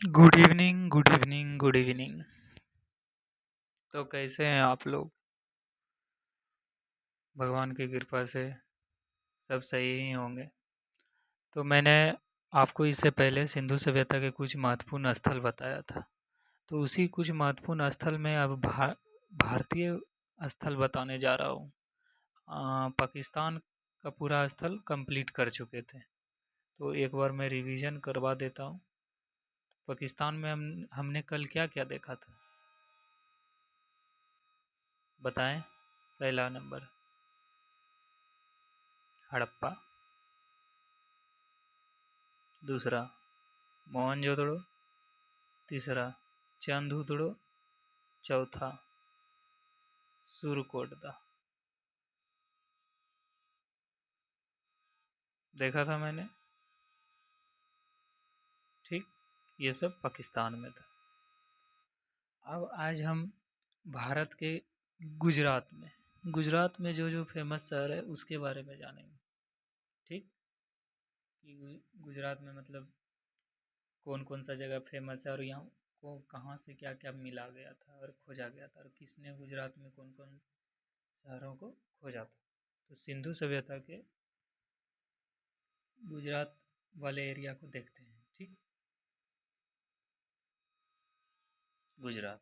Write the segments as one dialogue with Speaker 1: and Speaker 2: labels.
Speaker 1: Good evening, good evening, good evening. तो कैसे हैं आप लोग? भगवान की कृपा से सब सही ही होंगे। तो मैंने आपको इससे पहले सिंधु सभ्यता के कुछ महत्वपूर्ण स्थल बताया था। तो उसी कुछ महत्वपूर्ण स्थल में अब भारतीय स्थल बताने जा रहा हूँ। पाकिस्तान का पूरा स्थल कंप्लीट कर चुके थे। तो एक बार मैं रिवीजन करवा देता हूँ। पाकिस्तान में हमने कल क्या-क्या देखा था? बताएं। पहला नंबर हड़प्पा। दूसरा मोहनजोदड़ो। तीसरा चंदूदड़ो। चौथा सुरकोटदा। देखा था मैंने। ठीक। ये सब पाकिस्तान में था। अब आज हम भारत के गुजरात में जो जो फेमस शहर है उसके बारे में जानेंगे। ठीक। कि गुजरात में मतलब कौन कौन सा जगह फेमस है और यहाँ को कहाँ से क्या क्या मिला गया था और खोजा गया था और किसने गुजरात में कौन कौन शहरों को खोजा था। तो सिंधु सभ्यता के गुजरात वाले एरिया को देखते हैं। ठीक। गुजरात।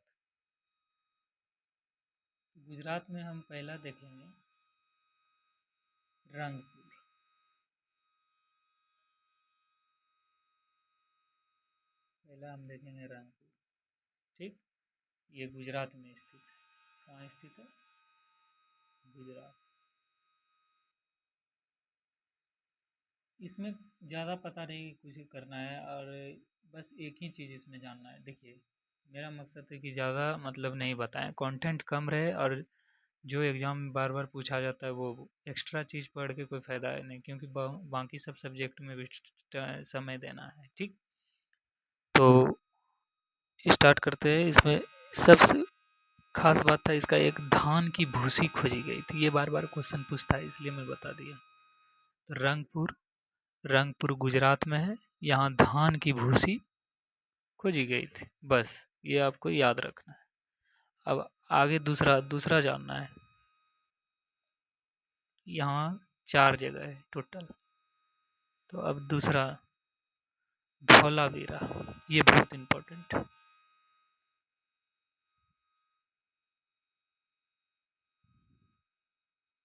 Speaker 1: गुजरात में हम पहला देखेंगे रंगपुर। पहला हम देखेंगे रंगपुर। ठीक। ये गुजरात में स्थित है। कहाँ स्थित है? गुजरात। इसमें ज़्यादा पता नहीं कुछ करना है और बस एक ही चीज़ इसमें जानना है। देखिए, मेरा मकसद है कि ज़्यादा मतलब नहीं बताएं, कंटेंट कम रहे और जो एग्ज़ाम में बार बार पूछा जाता है वो एक्स्ट्रा चीज़ पढ़ के कोई फ़ायदा है नहीं, क्योंकि बाकी सब सब्जेक्ट में भी समय देना है। ठीक। तो स्टार्ट करते हैं। इसमें सबसे खास बात था इसका, एक धान की भूसी खोजी गई थी। ये बार बार क्वेश्चन पूछता है इसलिए मैं बता दिया। तो रंगपुर गुजरात में है। यहाँ धान की भूसी खोजी गई थी। बस ये आपको याद रखना है। अब आगे दूसरा दूसरा जानना है। यहाँ 4 जगह है टोटल। तो अब दूसरा धौलावीरा। ये बहुत इम्पोर्टेंट है।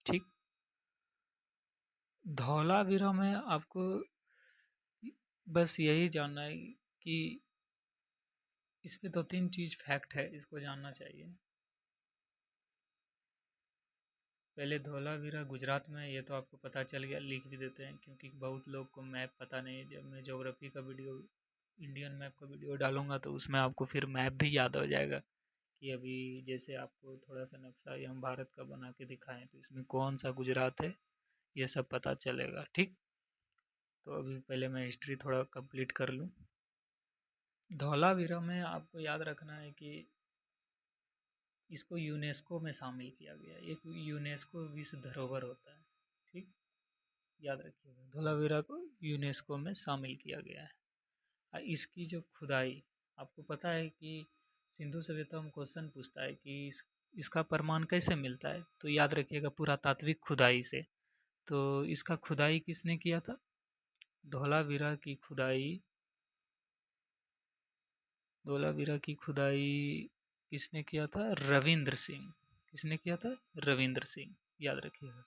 Speaker 1: ठीक। धौलावीरा में आपको बस यही जानना है कि इस पे 2-3 चीज़ फैक्ट है, इसको जानना चाहिए। पहले धौलावीरा गुजरात में है, ये तो आपको पता चल गया, लिख भी देते हैं क्योंकि बहुत लोग को मैप पता नहीं है। जब मैं ज्योग्राफी का वीडियो, इंडियन मैप का वीडियो डालूंगा तो उसमें आपको फिर मैप भी याद हो जाएगा कि अभी जैसे आपको थोड़ा सा नक्शा ये हम भारत का बना के दिखाएं तो इसमें कौन सा गुजरात है ये सब पता चलेगा। ठीक। तो अभी पहले मैं हिस्ट्री थोड़ा कंप्लीट कर लूँ। धौलावीरा में आपको याद रखना है कि इसको यूनेस्को में शामिल किया गया है। एक यूनेस्को विश्व धरोहर होता है। ठीक। याद रखिएगा, धोलावीरा को यूनेस्को में शामिल किया गया है। इसकी जो खुदाई, आपको पता है कि सिंधु सभ्यता में क्वेश्चन पूछता है कि इसका प्रमाण कैसे मिलता है, तो याद रखिएगा पुरातात्विक खुदाई से। तो इसका खुदाई किसने किया था? धौलावीरा की खुदाई धौलावीरा की खुदाई किसने किया था? रविंद्र सिंह। किसने किया था? रविंद्र सिंह। याद रखिएगा,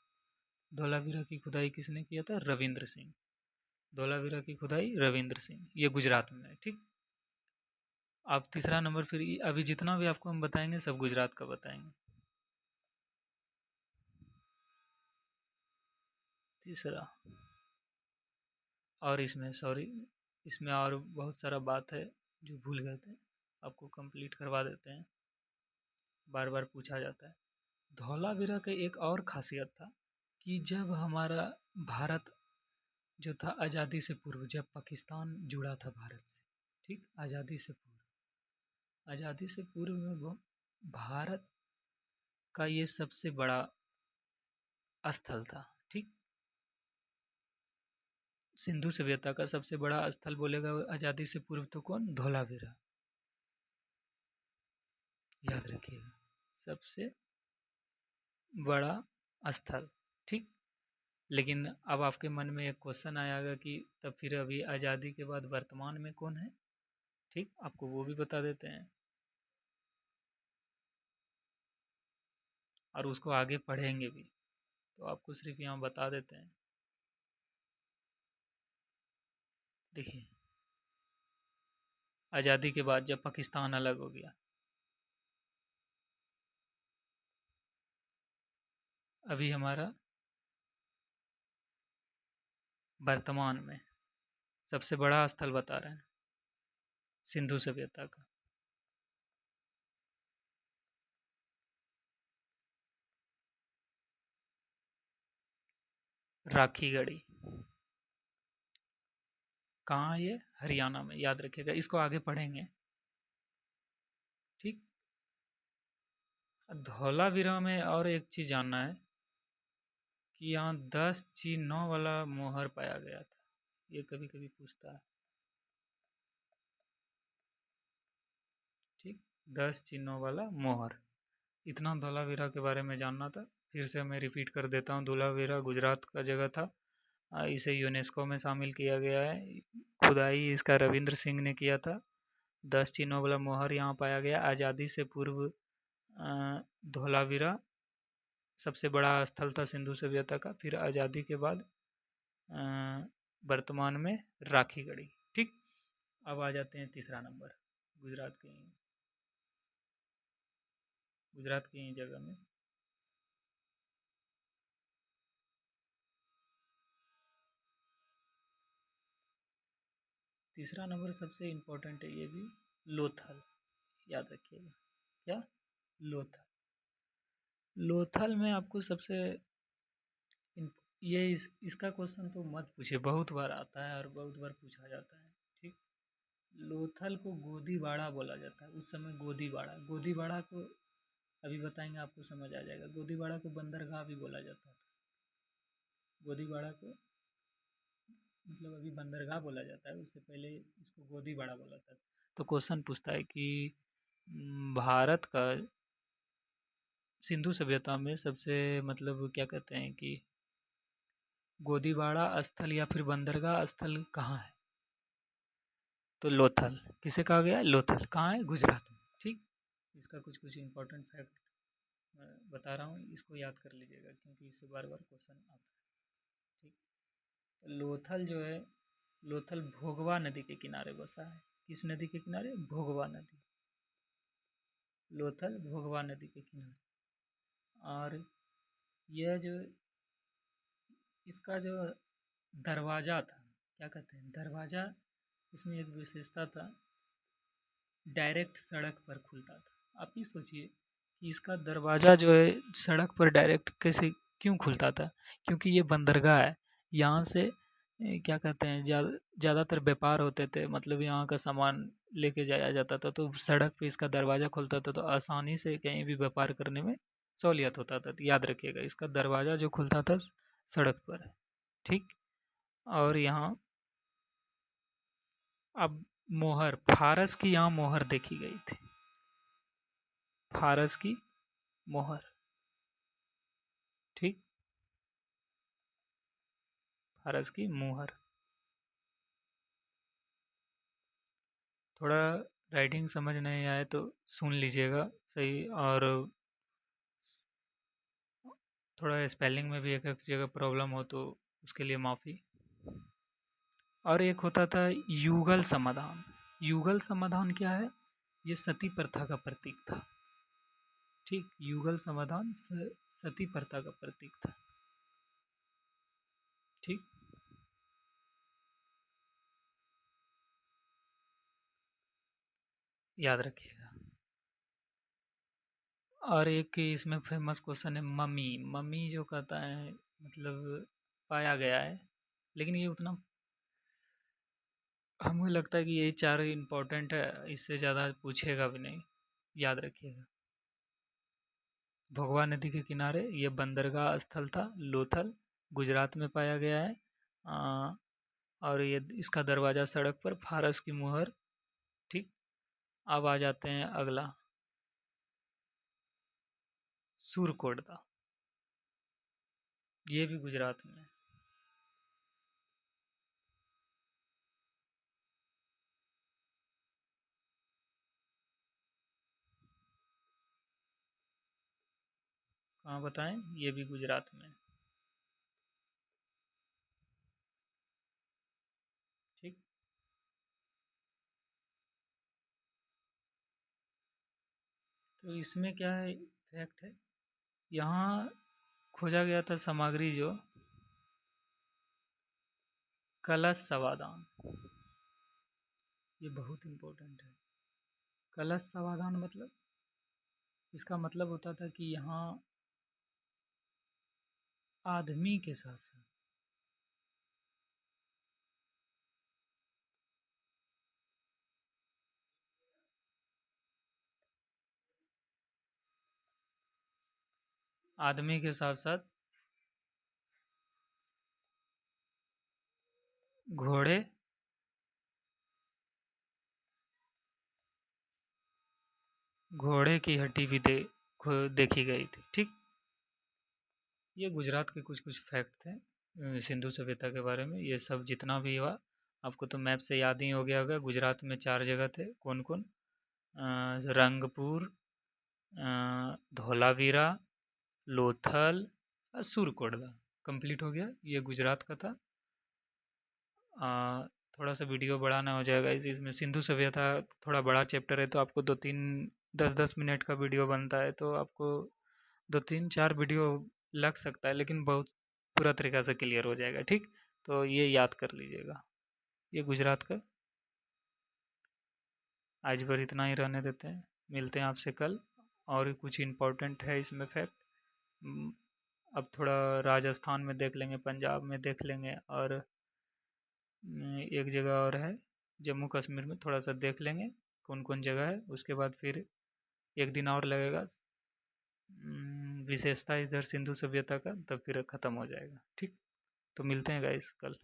Speaker 1: धौलावीरा की खुदाई किसने किया था? रविंद्र सिंह। धौलावीरा की खुदाई रविंद्र सिंह। ये गुजरात में है। ठीक। आप तीसरा नंबर फिर अभी जितना भी आपको हम बताएंगे सब गुजरात का बताएंगे। तीसरा, और इसमें सॉरी, इसमें और बहुत सारा बात है जो भूल गए थे, आपको कंप्लीट करवा देते हैं, बार बार पूछा जाता है। धौलावीरा का एक और खासियत था कि जब हमारा भारत जो था आज़ादी से पूर्व, जब पाकिस्तान जुड़ा था भारत से, ठीक, आज़ादी से पूर्व में वो भारत का ये सबसे बड़ा स्थल था। ठीक। सिंधु सभ्यता का सबसे बड़ा स्थल बोलेगा आज़ादी से पूर्व तो कौन? धोलावीरा। याद रखिएगा, सबसे बड़ा स्थल। ठीक। लेकिन अब आपके मन में एक क्वेश्चन आएगा कि तब फिर अभी आज़ादी के बाद वर्तमान में कौन है? ठीक, आपको वो भी बता देते हैं और उसको आगे पढ़ेंगे भी, तो आपको सिर्फ यहाँ बता देते हैं। देखिए, आज़ादी के बाद जब पाकिस्तान अलग हो गया, अभी हमारा वर्तमान में सबसे बड़ा स्थल बता रहे हैं सिंधु सभ्यता का। राखी गढ़ी। कहाँ है ये? हरियाणा में। याद रखिएगा, इसको आगे पढ़ेंगे। ठीक। धौलावीरा में और एक चीज़ जानना है कि यहाँ 10 चिन्हों वाला मोहर पाया गया था। ये कभी कभी पूछता है। ठीक, 10 चिन्हों वाला मोहर। इतना धौलावीरा के बारे में जानना था। फिर से मैं रिपीट कर देता हूँ, धौलावीरा गुजरात का जगह था। इसे यूनेस्को में शामिल किया गया है। खुदाई इसका रविंद्र सिंह ने किया था। 10 चिन्हों वाला मोहर यहाँ पाया गया। आज़ादी से पूर्व धौलावीरा सबसे बड़ा स्थल था सिंधु सभ्यता का। फिर आज़ादी के बाद वर्तमान में राखी गढ़ी। ठीक। अब आ जाते हैं तीसरा नंबर, गुजरात की ही जगह में। तीसरा नंबर सबसे इम्पोर्टेंट है ये भी, लोथल। याद रखिएगा, क्या? लोथल। लोथल में आपको सबसे इसका क्वेश्चन तो मत पूछिए, बहुत बार आता है और बहुत बार पूछा जाता है। ठीक। लोथल को गोदीबाड़ा बोला जाता है। उस समय गोदीबाड़ा, गोदीबाड़ा को अभी बताएंगे, आपको समझ आ जाएगा। गोदीबाड़ा को बंदरगाह भी बोला जाता था। गोदीबाड़ा को मतलब अभी बंदरगाह बोला जाता है, उससे पहले इसको गोदीबाड़ा बोला था। तो क्वेश्चन पूछता है कि भारत का सिंधु सभ्यता में सबसे मतलब क्या कहते हैं कि गोदीबाड़ा स्थल या फिर बंदरगाह स्थल कहाँ है? तो लोथल। किसे कहा गया? लोथल। कहाँ है? गुजरात में। ठीक। इसका कुछ कुछ इंपॉर्टेंट फैक्ट मैं बता रहा हूँ, इसको याद कर लीजिएगा क्योंकि इससे बार बार क्वेश्चन आता है। ठीक। तो लोथल जो है, लोथल भोगवा नदी के किनारे बसा है। किस नदी के किनारे? भोगवा नदी। लोथल भोगवा नदी के किनारे। और यह जो इसका जो दरवाज़ा था, क्या कहते हैं, दरवाज़ा, इसमें एक विशेषता था, डायरेक्ट सड़क पर खुलता था। आप ही सोचिए कि इसका दरवाज़ा जो है सड़क पर डायरेक्ट कैसे क्यों खुलता था? क्योंकि ये बंदरगाह है। यहाँ से क्या कहते हैं, ज़्यादातर व्यापार होते थे, मतलब यहाँ का सामान लेके जाया जाता था, तो सड़क पे इसका दरवाज़ा खुलता था, तो आसानी से कहीं भी व्यापार करने में सहूलियत होता था। तो याद रखिएगा, इसका दरवाज़ा जो खुलता था सड़क पर है। ठीक। और यहाँ अब मोहर, फारस की यहाँ मोहर देखी गई थी। फारस की मोहर। ठीक। फारस की मोहर। थोड़ा राइटिंग समझ नहीं आए तो सुन लीजिएगा सही, और थोड़ा स्पेलिंग में भी एक एक जगह प्रॉब्लम हो तो उसके लिए माफ़ी। और एक होता था युगल समाधान। युगल समाधान क्या है? ये सती प्रथा का प्रतीक था। ठीक। युगल समाधान सती प्रथा का प्रतीक था। ठीक। याद रखिएगा। और एक इसमें फेमस क्वेश्चन है, मम्मी। मम्मी जो कहता है मतलब पाया गया है, लेकिन ये उतना हमें लगता है कि यही चार इम्पोर्टेंट है, इससे ज़्यादा पूछेगा भी नहीं। याद रखिएगा, भोगवा नदी के किनारे ये बंदरगाह स्थल था लोथल, गुजरात में पाया गया है। और ये इसका दरवाज़ा सड़क पर, फारस की मुहर। ठीक। अब आ जाते हैं अगला, सूरकोटदा। ये भी गुजरात में है। कहाँ बताएं? ये भी गुजरात में है। ठीक। तो इसमें क्या है, फैक्ट है, यहाँ खोजा गया था सामग्री जो कलश समाधान। ये बहुत इम्पोर्टेंट है। कलश समाधान मतलब, इसका मतलब होता था कि यहाँ आदमी के साथ साथ आदमी के साथ साथ घोड़े, घोड़े की हड्डी भी देखी गई थी। ठीक। ये गुजरात के कुछ कुछ फैक्ट थे सिंधु सभ्यता के बारे में। ये सब जितना भी हुआ आपको तो मैप से याद ही हो गया होगा। गुजरात में 4 जगह थे, कौन कौन? रंगपुर, धोलावीरा, लोथल और सूरकोटदा। कंप्लीट हो गया, ये गुजरात का था। थोड़ा सा वीडियो बढ़ाना हो जाएगा इसमें सिंधु सभ्यता थोड़ा बड़ा चैप्टर है, तो आपको 10-10 मिनट का वीडियो बनता है, तो आपको 2-3-4 वीडियो लग सकता है, लेकिन बहुत पूरा तरीक़ा से क्लियर हो जाएगा। ठीक। तो ये याद कर लीजिएगा, ये गुजरात का। आज भर इतना ही रहने देते हैं, मिलते हैं आपसे कल। और भी कुछ इम्पोर्टेंट है इसमें फैक्ट। अब थोड़ा राजस्थान में देख लेंगे, पंजाब में देख लेंगे, और एक जगह और है जम्मू कश्मीर में, थोड़ा सा देख लेंगे कौन कौन जगह है। उसके बाद फिर एक दिन और लगेगा विशेषता इधर सिंधु सभ्यता का, तब फिर ख़त्म हो जाएगा। ठीक। तो मिलते हैं गाइस कल।